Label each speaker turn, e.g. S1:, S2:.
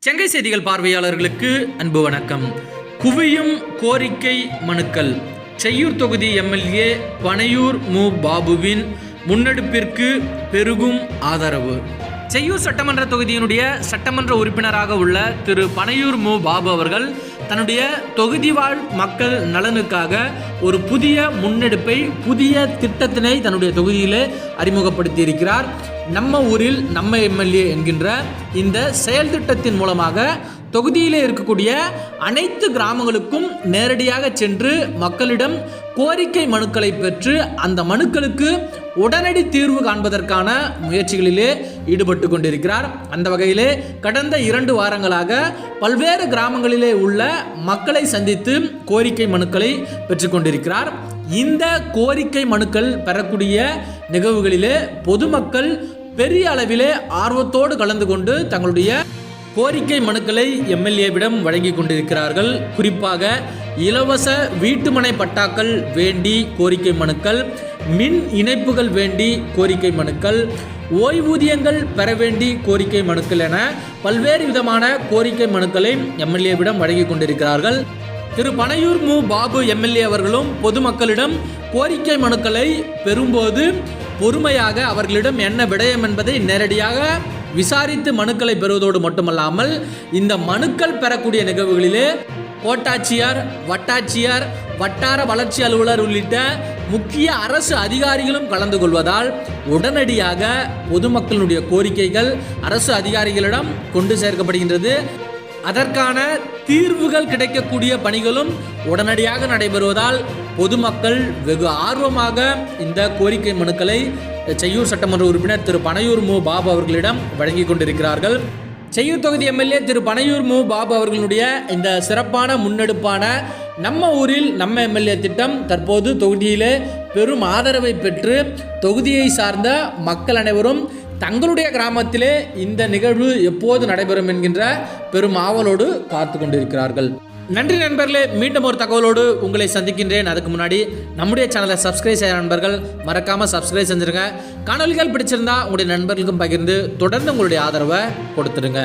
S1: செங்கை செய்திகள் பார்வையாளர்களுக்கு அன்பு வணக்கம். குவியும் கோரிக்கை மனுக்கள். செய்யூர் தொகுதி எம்எல்ஏ பனையூர் மு பாபுவின் முன்னெடுப்பிற்கு பெருகும் ஆதரவு. செய்யூர் சட்டமன்ற தொகுதியினுடைய சட்டமன்ற உறுப்பினராக உள்ள திரு பனையூர் மு பாபு அவர்கள் தன்னுடைய தொகுதி வாழ் மக்கள் நலனுக்காக ஒரு புதிய முன்னெடுப்பை, புதிய திட்டத்தினை தன்னுடைய தொகுதியிலே அறிமுகப்படுத்தி இருக்கிறார். நம்ம ஊரில் நம்ம எம்எல்ஏ என்கின்ற இந்த செயல் திட்டத்தின் மூலமாக தொகுதியிலே இருக்கக்கூடிய அனைத்து கிராமங்களுக்கும் நேரடியாக சென்று மக்களிடம் கோரிக்கை மனுக்களை பெற்று அந்த மனுக்களுக்கு உடனடி தீர்வு காண்பதற்கான முயற்சிகளிலே ஈடுபட்டு கொண்டிருக்கிறார். அந்த வகையிலே கடந்த 2 வாரங்களாக பல்வேறு கிராமங்களிலே உள்ள மக்களை சந்தித்து கோரிக்கை மனுக்களை பெற்றுக்கொண்டிருக்கிறார். இந்த கோரிக்கை மனுக்கள் பெறக்கூடிய நிகழ்வுகளிலே பொதுமக்கள் பெரிய அளவிலே ஆர்வத்தோடு கலந்து கொண்டு தங்களுடைய கோரிக்கை மனுக்களை எம்எல்ஏவிடம் வழங்கி கொண்டிருக்கிறார்கள். குறிப்பாக இலவச வீட்டுமனை பட்டாக்கள் வேண்டி கோரிக்கை மனுக்கள், மின் இணைப்புகள் வேண்டி கோரிக்கை மனுக்கள், ஓய்வூதியங்கள் பெற வேண்டி கோரிக்கை மனுக்கள் என பல்வேறு விதமான கோரிக்கை மனுக்களை எம்எல்ஏவிடம் வழங்கி கொண்டிருக்கிறார்கள். திரு பனையூர் மு பாபு எம்எல்ஏ அவர்களும் பொதுமக்களிடம் கோரிக்கை மனுக்களை பெறும்போது பொறுமையாக அவர்களிடம் என்ன விடயம் என்பதை நேரடியாக விசாரித்து மனுக்களை பெறுவதோடு மட்டுமல்லாமல் இந்த மனுக்கள் பெறக்கூடிய நிகழ்வுகளிலே கோட்டாட்சியர், வட்டாட்சியர், வட்டார வளர்ச்சி அலுவலர் உள்ளிட்ட முக்கிய அரசு அதிகாரிகளும் கலந்து கொள்வதால் உடனடியாக பொதுமக்களுடைய கோரிக்கைகள் அரசு அதிகாரிகளிடம் கொண்டு சேர்க்கப்படுகின்றது. அதற்கான தீர்வுகள் கிடைக்கக்கூடிய பணிகளும் உடனடியாக நடைபெறுவதால் பொதுமக்கள் வெகு ஆர்வமாக இந்த கோரிக்கை மனுக்களை செய்யூர் சட்டமன்ற உறுப்பினர் திரு பனையூர் மு பாபு அவர்களிடம் வழங்கி கொண்டிருக்கிறார்கள். செய்யூர் தொகுதி எம்எல்ஏ திரு பனையூர் மு பாபு அவர்களுடைய இந்த சிறப்பான முன்னெடுப்பான நம்ம ஊரில் நம்ம எம்எல்ஏ திட்டம் தற்போது தொகுதியிலே பெரும் ஆதரவை பெற்று தொகுதியை சார்ந்த மக்கள் அனைவரும் தங்களுடைய கிராமத்திலே இந்த நிகழ்வு எப்போது நடைபெறும் என்கின்ற பெரும் ஆவலோடு காத்து கொண்டிருக்கிறார்கள். நன்றி நண்பர்களே. மீண்டும் ஒரு தகவலோடு உங்களை சந்திக்கின்றேன். அதுக்கு முன்னாடி நம்முடைய சேனலை சப்ஸ்கிரைப் செய்ய நண்பர்கள் மறக்காமல் சப்ஸ்கிரைப் செஞ்சுருங்க. காணொலிகள் பிடிச்சிருந்தா உங்களுடைய நண்பர்களுக்கும் பகிர்ந்து தொடர்ந்து உங்களுடைய ஆதரவை கொடுத்துருங்க.